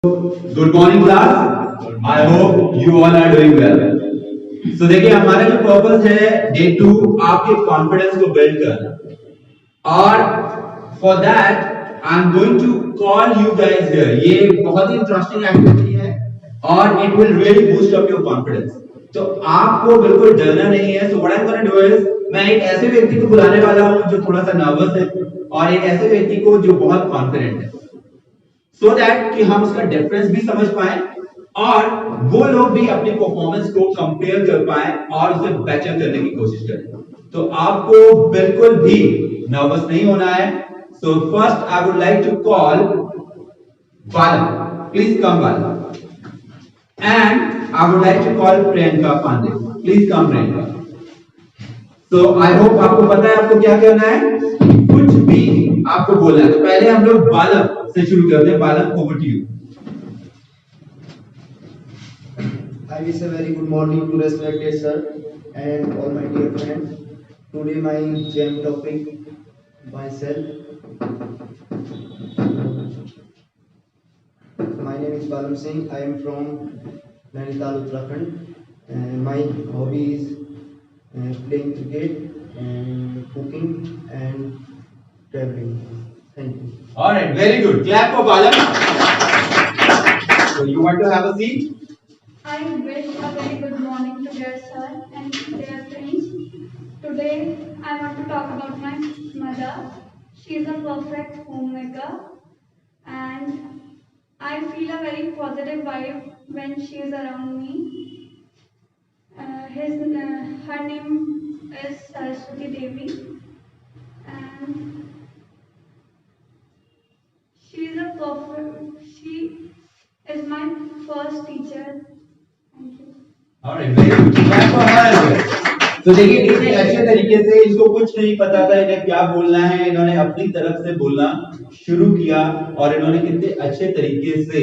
Good morning class. I hope you all are doing well. So देखिए हमारा जो purpose है डे 2 आपके कॉन्फिडेंस को बिल्ड करना और for that I am going to call you guys here. ये बहुत ही इंटरेस्टिंग एक्टिविटी है और it will really boost up your confidence. तो आपको बिल्कुल डरना नहीं है। So what I am gonna do is मैं एक ऐसे व्यक्ति को बुलाने वाला हूं जो थोड़ा सा नर्वस है और एक ऐसे व्यक्ति को जो बहुत कॉन्फिडेंट है, सो दैट कि हम उसका डिफरेंस भी समझ पाए और वो लोग भी अपनी परफॉर्मेंस को कंपेयर कर पाए और उसे बेटर करने की कोशिश करें। तो आपको बिल्कुल भी नर्वस नहीं होना है। So first I would like to call Bala. Please come Bala. And I would like to call Priyanka Pandey. Please come Priyanka. तो आई होप आपको पता है आपको क्या करना है, कुछ भी आपको बोलना है। तो पहले हम लोग बालक से शुरू करते हैं। बालक, over to you. I wish a very good morning to respected sir and all my dear friends. Today my jam topic myself. My name is Balam Singh. I am from Nainital, Uttarakhand. And my hobby is playing cricket and cooking and traveling. Thank you. All right, very good. Clap for Balam. So you want to have a seat? I wish a very good morning to dear sir and dear friends. Today I want to talk about my mother. She is a perfect homemaker and I feel a very positive vibe when she is around me. Her name is Saraswati Devi and she is my first teacher. Thank you. Alright, very good. Clap for her as well. तो देखिए कितने अच्छे तरीके से, इसको कुछ नहीं पता था इन्हें क्या बोलना है, इन्होंने अपनी तरफ से बोलना शुरू किया और इन्होंने कितने अच्छे तरीके से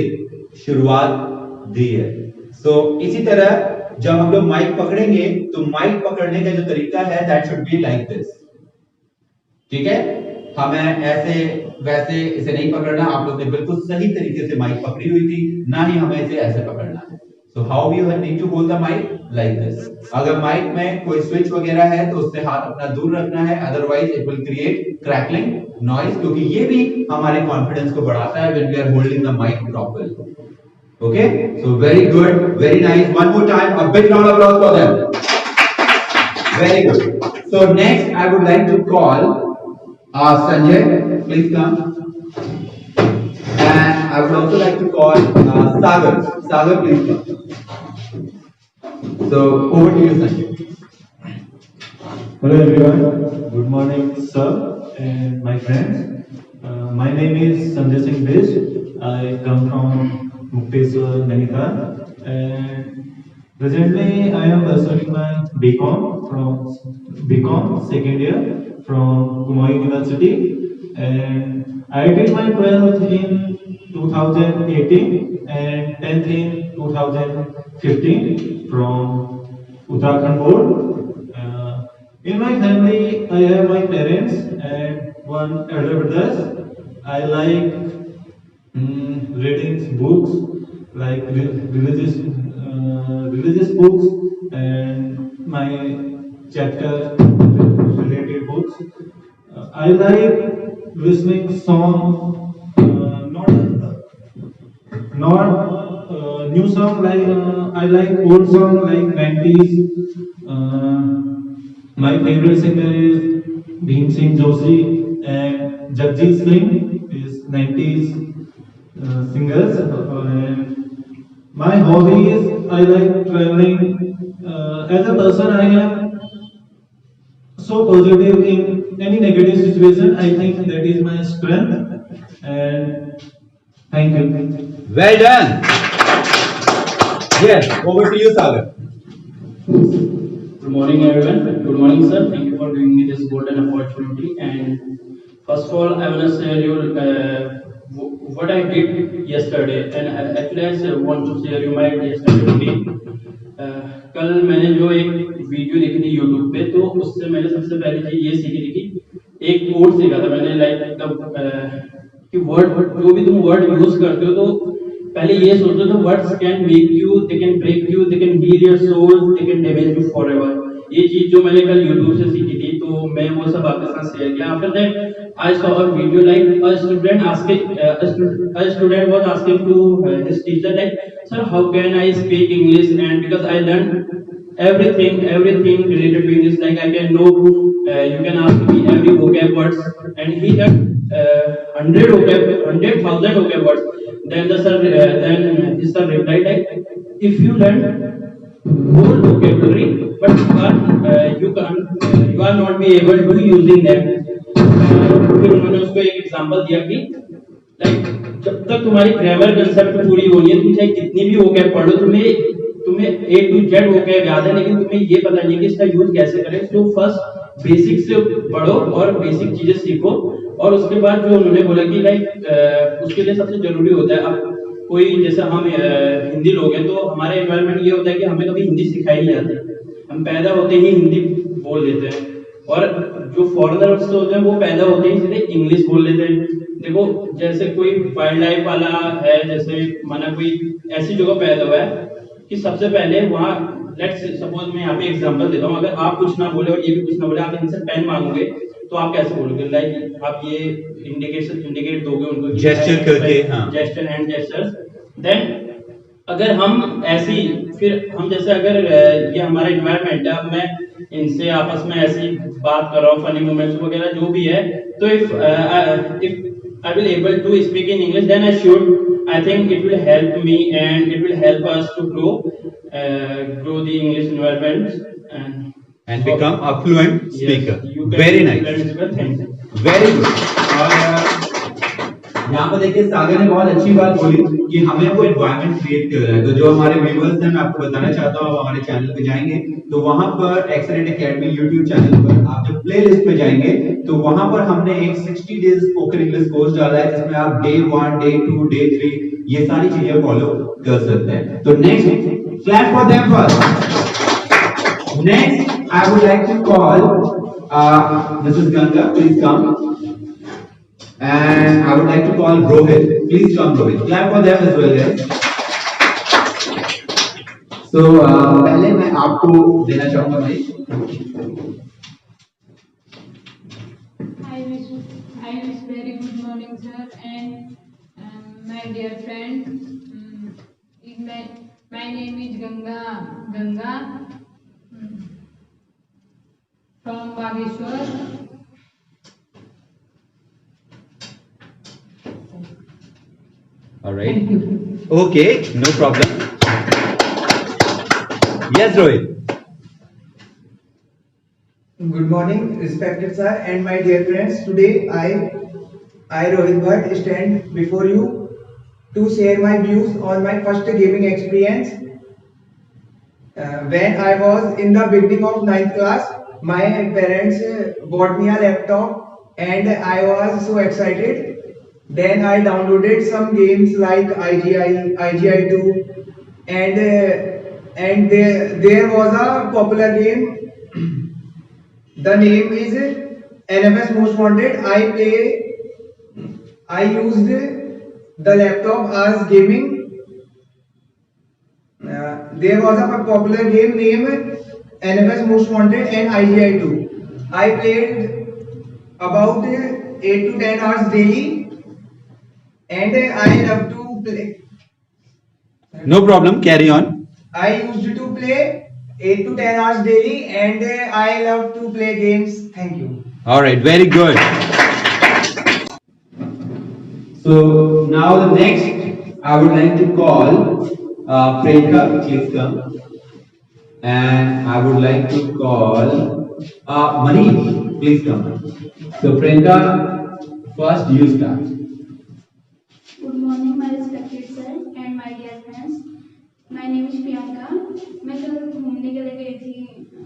शुरुआत दी है। सो इसी तरह जब हम लोग माइक पकड़ेंगे तो माइक पकड़ने का जो तरीका है that should be like this. ठीक है, हमें ऐसे वैसे इसे नहीं पकड़ना। आप लोग ने बिल्कुल सही तरीके से माइक पकड़ी हुई थी, ना ही हमें इसे ऐसे पकड़ना है। So how you need to hold the mic like this. अगर माइक में कोई स्विच वगैरह है तो उससे हाथ अपना दूर रखना है, otherwise it will create crackling noise, क्योंकि ये भी हमारे कॉन्फिडेंस को बढ़ाता है when we are holding the mic properly. Okay, so very good, very nice. One more time, a big round of applause for them. Very good. So next I would like to call Sanjay. Please come. And I would also like to call Sagar. Sagar, please come. So over to you, Sanjay. Hello everyone. Good morning, sir and my friends. My name is Sanjay Singh Bish. I come from Mukteswar, Nainital, and presently I am pursuing my BCom second year from Kumar University, and I did my 12th in 2018 and 10th in 2015 from Uttarakhand board. In my family, I have my parents and one elder brother. I like reading books like religious books and my chapter related books. I like listening song, not new song like I like old song like 90s. My favorite singer is Bhim Singh Joshi and Jagjit Singh is 90s singers. And my hobby is I like traveling. As a person, I am so positive in any negative situation. I think that is my strength. And thank you. Well done. Yes, over to you, Sagar. Good morning, everyone. Good morning, sir. Thank you for giving me this golden opportunity. And first of all, I want to share you what I did yesterday. And actually, I want to share you my yesterday routine. कल मैंने जो एक video देखी थी YouTube पे, तो उससे मैंने सबसे पहली चीज ये सीखी थी कि एक कोड सीखा था मैंने, लाइक कि वर्ड जो भी तुम वर्ड यूज करते हो तो पहले ये सोचो तो words can make you, they can break you, they can heal your soul, they can damage you forever. ये चीज जो मैंने कल YouTube से सीखी थी, तो मैं वो सब आपके साथ शेयर किया। After that I saw a video like a student asking a student was asking to his teacher like, sir, how can I speak English? And because I learned everything related to English, like I can know, you can ask me every vocab words, and he had 100,000 vocab words. Then then his sir replied like, if you learn whole vocabulary, but you are not be able to using them. फिर उन्होंने उसको एक example दिया कि like जब तक तुम्हारी grammar concept पूरी होनी है, तुम चाहे कितनी भी वोकैब पढ़ो, तुम्हें A to Z वोकैब याद है, लेकिन तुम्हें ये पता नहीं कि इसका यूज कैसे करें। तो फर्स्ट बेसिक से पढ़ो और बेसिक चीजें सीखो, और उसके बाद जो उन्होंने बोला कि लाइक उसके लिए सबसे जरूरी होता है, अब कोई जैसे हम हिंदी लोग हैं, तो हमारा एनवायरनमेंट ये होता है कि हमें कभी हिंदी सिखाई नहीं जाती, हम पैदा होते ही हिंदी बोल लेते हैं। और जो फॉरेनर्स होते हैं वो पैदा होते ही सीधे इंग्लिश बोल लेते हैं। देखो जैसे कोई वाइल्ड लाइफ वाला है, जैसे माना कोई ऐसी जगह पैदा हुआ है कि सबसे पहले वहाँ, लेट्स सपोज मैं यहाँ पे एग्जांपल देता हूँ, अगर आप कुछ ना बोले और ये भी कुछ ना बोले, आप इनसे पेन मांगोगे तो आप कैसे बोलोगे? लाइक आप ये इंडिकेट दोगे उनको, जेस्चर करके, हाँ, जेस्चर, हैंड जेस्चर्स। देन अगर हम ऐसी, फिर हम जैसे अगर ये हमारा एनवायरनमेंट है, अब मैं इनसे आपस में ऐसी बात कर रहा हूँ, फनी मोमेंट्स वगैरह जो भी है, तो if I will able to speak in English, then I think it will help me and it will help us to grow the English environment and become a fluent speaker. Yes, you can Very be nice. fluent speaker. Thank you. Very good. और यहाँ पर देखिए सागर ने बहुत अच्छी बात बोली कि हमें वो एनवायरनमेंट क्रिएट कर रहा है। तो जो हमारे व्यूअर्स हैं, मैं आपको बताना चाहता हूँ, आप हमारे चैनल पे जाएंगे तो वहां पर एक्सेलेंट एकेडमी यूट्यूब चैनल पर आप जब प्ले लिस्ट पे जाएंगे तो वहां पर हमने एक 60 डेज स्पोकन इंग्लिश कोर्स डाला है, जिसमें आप डे 1, डे 2, डे 3 ये सारी चीजें फॉलो कर सकते हैं। तो next, clap for them first. Next I would like to call Mrs. Ganga, please come. And I would like to call Rohit. Please come, Rohit. Clap for them as well, guys. So पहले मैं आपको देना चाहूंगा भाई। I wish very good morning, sir, and my dear friend. My name is Ganga. From Bageshwar. All right. Okay, no problem. Yes, Rohit. Good morning, respected sir and my dear friends. Today I Rohit Bhatt stand before you to share my views on my first gaming experience. When I was in the beginning of 9th class, my parents bought me a laptop and I was so excited. Then I downloaded some games like IGI2, and there was a popular game. The name is NFS Most Wanted. I used the laptop as gaming. There was a popular game named NFS Most Wanted and IGI2. I played about 8 to 10 hours daily, and I love to play. No problem. Carry on. I used to play 8 to 10 hours daily, and I love to play games. Thank you. All right. Very good. So now the next, I would like to call Priyanka. Please come. And I would like to call Manish. Please come. So Priyanka, first you start. Good morning, my respected sir and my dear friends. My name is Priyanka. मैं कल घूमने के लिए गई थी।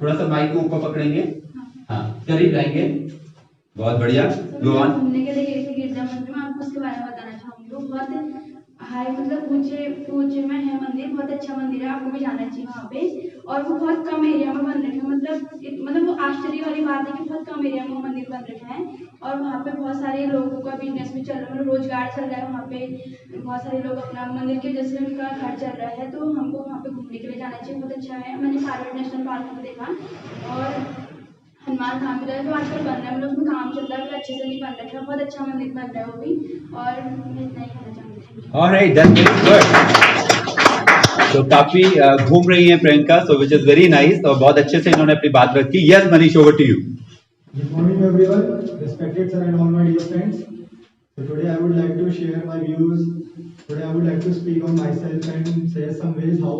थोड़ा सा mic को ऊपर पकड़ेंगे, हाँ करीब लाएंगे, बहुत बढ़िया। Go on. घूमने के लिए गई थी गिरजा मंदिर में, आपको उसके बारे में बताना चाहूंगी। वो बहुत हाई, मतलब ऊंचे में है मंदिर, बहुत अच्छा मंदिर है, आपको भी जाना चाहिए वहाँ पे। और वो बहुत कम एरिया में बन रखा है, मतलब वो आश्चर्य वाली बात है कि बहुत कम एरिया में वो मंदिर बन रखा है। और वहाँ पे बहुत सारे लोगों का बिजनेस भी चल रहा है, मतलब रोजगार चल रहा है वहाँ पे। बहुत सारे लोग अपना मंदिर के जैसे उनका घर चल रहा है, तो हमको वहाँ पे घूमने के लिए जाना चाहिए, बहुत अच्छा है। मैंने सारवेट नेशनल पार्क में देखा, और हनुमान धाम भी जो आजकल बन रहा है, मतलब उसमें काम चल रहा है, अभी अच्छे से नहीं बन रहा है, बहुत अच्छा मंदिर बन रहा है वो भी। और मैं इतना ही कहना चाहूँगी। Alright, that's very good. तो काफी घूम रही हैं Priyanka, so which is very nice, और बहुत अच्छे से इन्होंने अपनी बात रखी। Yes, Manish, over to you. Good morning, everyone, respected sir and all my dear friends. So today I would like to share my views. Today I would like to speak on myself and say some ways how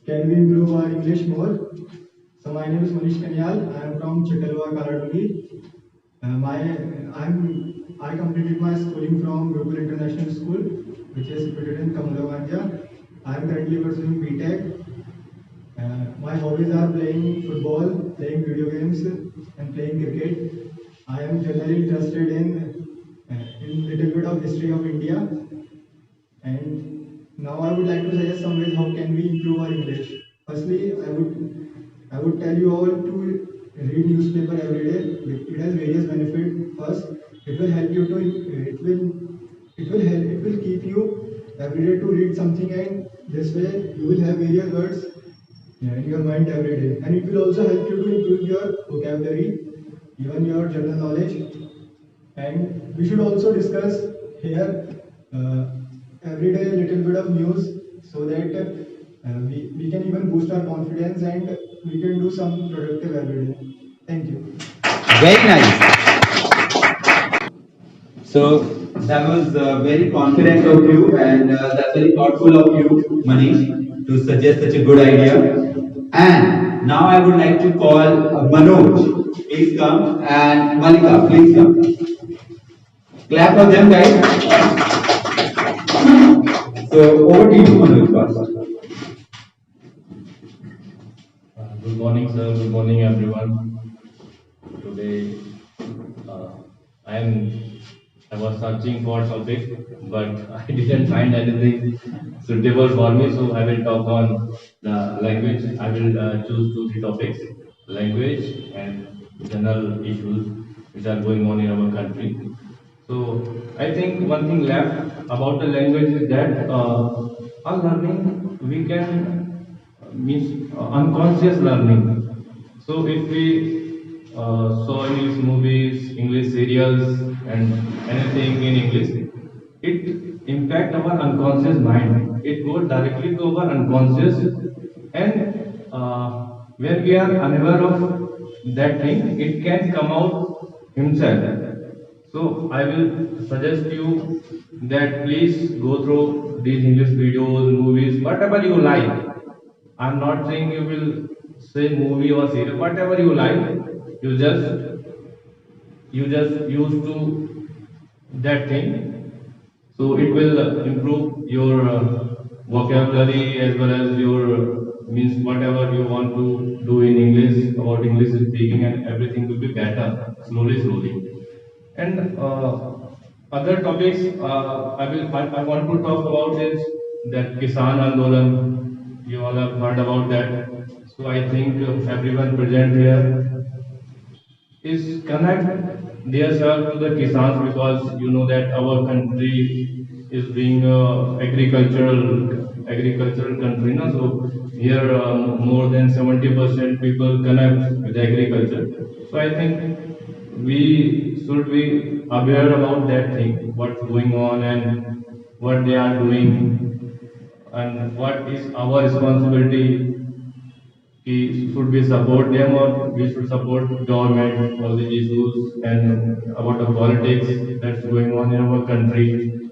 can we improve our English more. So my name is Manish Kanyal. I am from Chakalwa, Kaladungi. I completed my schooling from Global International School, which is situated in Kamalaganja. I am currently pursuing BTech. My hobbies are playing football, playing video games, and playing cricket. I am generally interested in little bit of history of India. And now I would like to suggest some ways how can we improve our English. Firstly, I would tell you all to read newspaper every day. It has various benefits. First, it will help you to it will keep you every day to read something, and this way you will have various words in your mind every day, and it will also help you to improve your vocabulary, even your general knowledge. And we should also discuss here every day a little bit of news, so that we can even boost our confidence and we can do some productive every day. Thank you. Very nice. So that was very confident of you, and that's very thoughtful of you, Manish, to suggest such a good idea. And now I would like to call Manoj. Please come, and Malika, please come. Clap for them, guys. So over to you, Manoj. Good morning, sir. Good morning, everyone. Today, I was searching for topic, but I didn't find anything suitable for me. So I will talk on the language. I will choose 2-3 topics: language and general issues which are going on in our country. So I think one thing left about the language is that our learning we can means unconscious learning. So if we saw English movies, English serials, and anything in English, it impact our unconscious mind. It goes directly to our unconscious, and when we are unaware of that thing, it can come out himself. So I will suggest you that please go through these English videos, movies, whatever you like. I'm not saying you will say movie or serial, whatever you like. You just used to that thing, so it will improve your vocabulary as well as your means whatever you want to do in English about English speaking, and everything will be better slowly. And other topics I want to talk about is that Kisan Andolan. You all have heard about that. So I think everyone present here is connect themselves to the Kisans, because you know that our country is being agricultural country. No? So here more than 70% people connect with agriculture. So I think we should be aware about that thing, what's going on and what they are doing, and what is our responsibility. Should we support them or we should support government for the issues and about the politics that's going on in our country,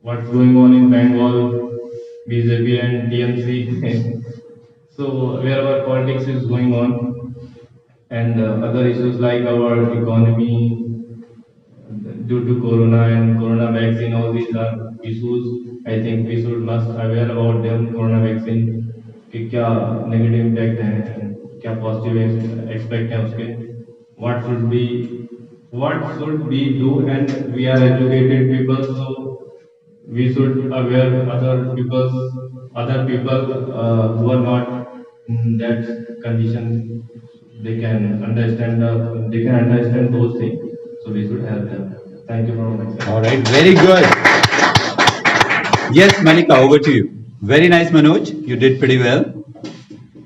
what's going on in Bengal, BJP and TMC. So wherever politics is going on, and other issues like our economy due to corona and corona vaccine, all these are issues. I think we should must aware about them. Corona vaccine कि क्या negative impact है, क्या positive expect है उसके, what should we do, and we are educated people, so we should aware other people who are not in that condition. They can understand those things. So we should help them. Thank you very much. All right, very good. Yes, Manika, over to you. Very nice, Manoj. You did pretty well.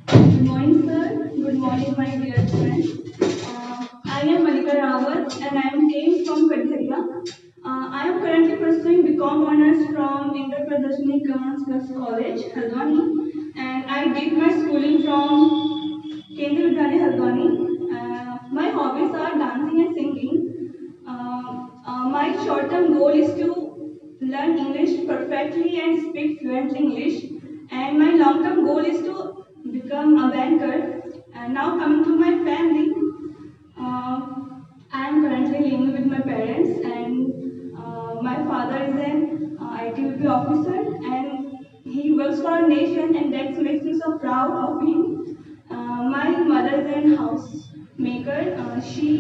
Good morning, sir. Good morning, my dear friends. I am Manika Rawat and I am came from Kadharia. I am currently pursuing BCom honors from Inder Pradashini Government Girls College, Haldwani, and I did my schooling from Kendriya Vidyalaya, Haldwani. My hobbies are dancing and singing. My short-term goal is to learn English perfectly and speak fluent English. And my long-term goal is to become a banker. And now coming to my family, I am currently living with my parents, and my father is an ITVP officer, and he works for our nation, and that makes me so proud of him. My mother is an housemaker. She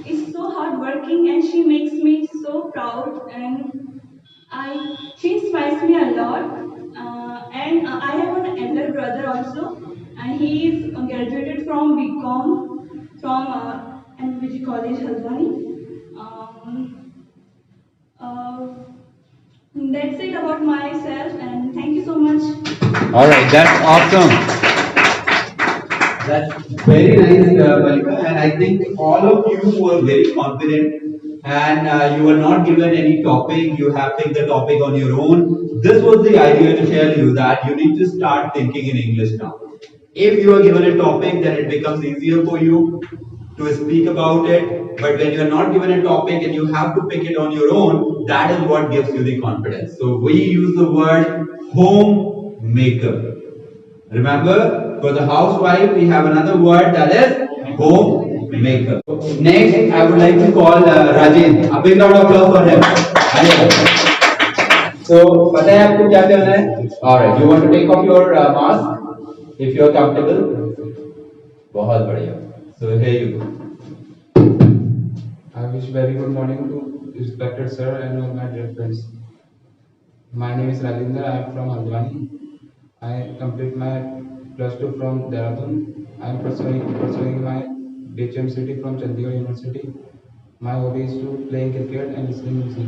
is so hardworking, and she makes me so proud, and she inspires me a lot. And I have an elder brother also, and he is graduated from BCom from NVG College, Haldwani. That's it about myself, and thank you so much. All right, that's awesome. That's very nice, Malika. And I think all of you were very confident, and you were not given any topic. You have picked the topic on your own. This was the idea to tell you that you need to start thinking in English now. If you are given a topic, then it becomes easier for you to speak about it. But when you are not given a topic and you have to pick it on your own, that is what gives you the confidence. So we use the word homemaker. Remember, for the housewife, we have another word that is homemaker. Next, I would like to call Rajen. A big round of applause for him. So, पता है आपको क्या करना है? Alright, you want to take off your mask if you are comfortable. बहुत बढ़िया. So here you go. I wish very good morning to respected sir and all my dear friends. My name is Rajendra. I am from Haldwani. I complete my +2 from Dehradun. I am pursuing my BHMCT from Chandigarh University. My hobby is to playing cricket and listening music.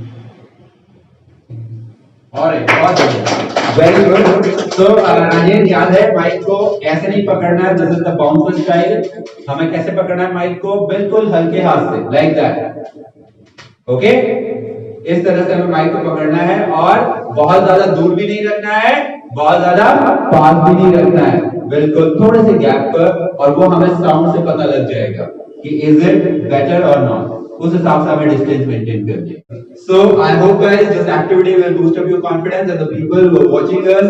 Alright, बहुत बढ़िया. Very good. So Rajesh, याद है mic को ऐसे नहीं पकड़ना है. This is the bouncer style. हमें कैसे पकड़ना है माइक को? बिल्कुल हल्के हाथ से, like that. Okay? इस तरह से हमें माइक को पकड़ना है और बहुत ज्यादा दूर भी नहीं रखना है, बहुत ज्यादा पास भी नहीं रखना है. बिल्कुल थोड़े से गैप पर, और वो हमें साउंड से पता लग जाएगा कि इज इट बेटर और नॉट. उस हिसाब से हमें डिस्टेंस मेंटेन करनी है. So I hope guys this activity will boost up your confidence, and the people who are watching us,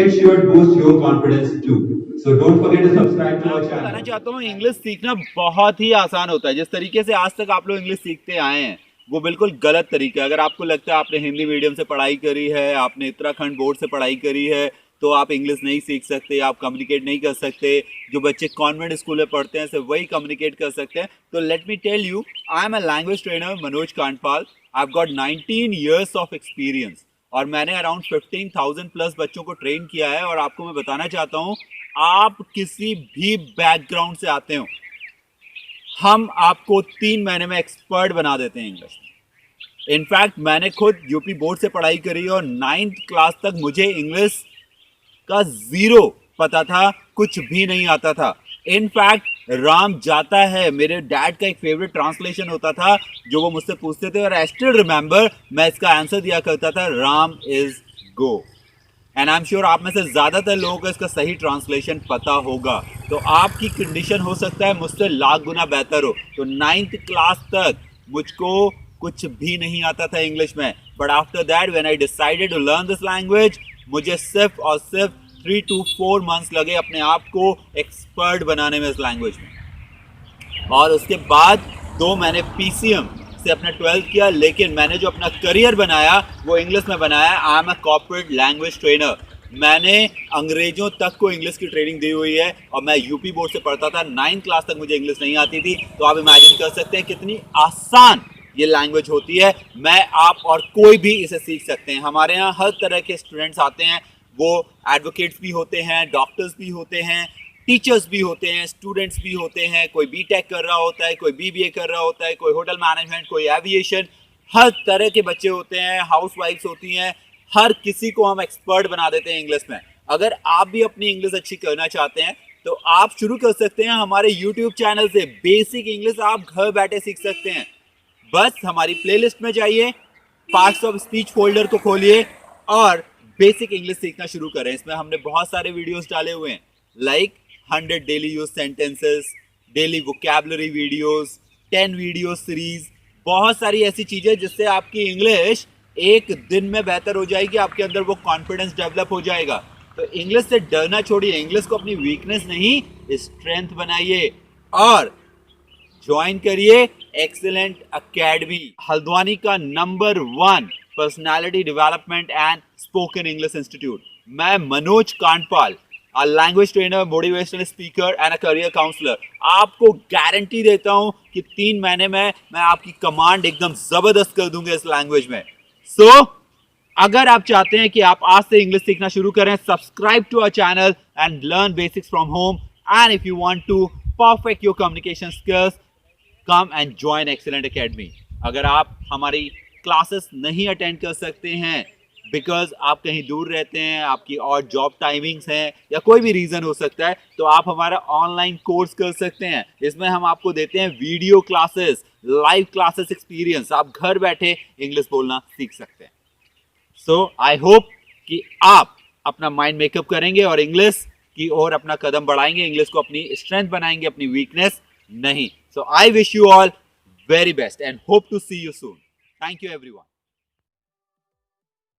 it should boost your confidence too. So don't forget to subscribe to our channel. बताना चाहता हूँ, English सीखना बहुत ही आसान होता है. जिस तरीके से आज तक आप लोग इंग्लिश सीखते आए हैं वो बिल्कुल गलत तरीका है. अगर आपको लगता है आपने हिंदी मीडियम से पढ़ाई करी है, आपने उत्तराखंड बोर्ड से पढ़ाई करी है, तो आप इंग्लिश नहीं सीख सकते, आप कम्युनिकेट नहीं कर सकते. जो बच्चे कॉन्वेंट स्कूल में पढ़ते हैं सिर्फ वही कम्युनिकेट कर सकते हैं. तो let me tell you, I am a language trainer Manoj Kandpal. I have got 19 years of experience और मैंने अराउंड 15,000 प्लस बच्चों को ट्रेन किया है. और आपको मैं बताना चाहता हूँ, आप किसी भी बैकग्राउंड से आते हो, हम आपको 3 महीने में एक्सपर्ट बना देते हैं इंग्लिश. इनफैक्ट मैंने खुद यूपी बोर्ड से पढ़ाई करी और 9th क्लास तक मुझे इंग्लिश का 0 पता था, कुछ भी नहीं आता था. इनफैक्ट राम जाता है मेरे डैड का एक फेवरेट ट्रांसलेशन होता था जो वो मुझसे पूछते थे, और आई स्टिल रिमेंबर मैं इसका आंसर दिया करता था, Ram is go. And I am sure आप में से ज़्यादातर लोगों को इसका सही ट्रांसलेशन पता होगा. तो आपकी कंडीशन हो सकता है मुझसे लाख गुना बेहतर हो. तो 9th क्लास तक मुझको कुछ भी नहीं आता था इंग्लिश में. But after that when I decided to learn this language, मुझे सिर्फ और सिर्फ 3 to 4 months लगे अपने आप को एक्सपर्ट बनाने में इस लैंग्वेज में. और उसके बाद 2 मैंने PCM से अपना 12th किया, लेकिन मैंने जो अपना करियर बनाया वो इंग्लिश में बनाया. आई am a corporate language trainer. मैंने अंग्रेजों तक को इंग्लिश की ट्रेनिंग दी हुई है और मैं यूपी बोर्ड से पढ़ता था. 9th क्लास तक मुझे इंग्लिश नहीं आती थी. तो आप इमेजिन कर सकते हैं कितनी आसान ये लैंग्वेज होती है. मैं, आप और कोई भी इसे सीख सकते हैं. हमारे यहाँ हर तरह के स्टूडेंट्स आते हैं. वो एडवोकेट्स भी होते हैं, डॉक्टर्स भी होते हैं, टीचर्स भी होते हैं, स्टूडेंट्स भी होते हैं, कोई बीटेक कर रहा होता है, कोई बीबीए कर रहा होता है, कोई होटल मैनेजमेंट, कोई एविएशन, हर तरह के बच्चे होते हैं, हाउसवाइफ्स होती हैं, हर किसी को हम एक्सपर्ट बना देते हैं इंग्लिश में। अगर आप भी अपनी इंग्लिश अच्छी करना चाहते हैं तो आप शुरू कर सकते हैं हमारे यूट्यूब चैनल से। बेसिक इंग्लिश आप घर बैठे सीख सकते हैं। बस हमारी प्लेलिस्ट में जाइए, पार्ट्स ऑफ स्पीच फोल्डर को खोलिए और बेसिक इंग्लिश सीखना शुरू करें। इसमें हमने बहुत सारे वीडियोस डाले हुए हैं, like 100 daily use sentences, daily vocabulary videos, 10 video series, बहुत सारी ऐसी चीजें जिससे आपकी इंग्लिश एक दिन में बेहतर हो जाएगी, आपके अंदर वो कॉन्फिडेंस डेवलप हो जाएगा। तो इंग्लिश से डरना छोड़िए, इंग्लिश को अपनी वीकनेस नहीं स्ट्रेंथ बनाइए और ज्वाइन करिए एक्सीलेंट एकेडमी, हल्द्वानी का नंबर 1 personality development and spoken English institute. मैं Manoj Kandpal, a language trainer, motivational speaker and a career counselor, आपको गारंटी देता हूं कि 3 महीने में मैं आपकी कमांड एकदम जबरदस्त कर दूंगा इस लैंग्वेज में। अगर आप चाहते हैं कि आप आज से इंग्लिश सीखना शुरू करें, subscribe to our channel and learn basics from home. And if you want to perfect your communication skills, come and join Excellent Academy. अगर आप हमारी क्लासेस नहीं अटेंड कर सकते हैं बिकॉज आप कहीं दूर रहते हैं, आपकी और जॉब टाइमिंग्स हैं या कोई भी रीज़न हो सकता है, तो आप हमारा ऑनलाइन कोर्स कर सकते हैं। इसमें हम आपको देते हैं video classes, live classes experience. आप घर बैठे इंग्लिश बोलना सीख सकते हैं। सो आई होप कि आप अपना माइंड मेकअप करेंगे और इंग्लिश की ओर अपना कदम बढ़ाएंगे, इंग्लिश को अपनी स्ट्रेंथ बनाएंगे, अपनी वीकनेस नहीं। So I wish you all very best and hope to see you soon. Thank you everyone.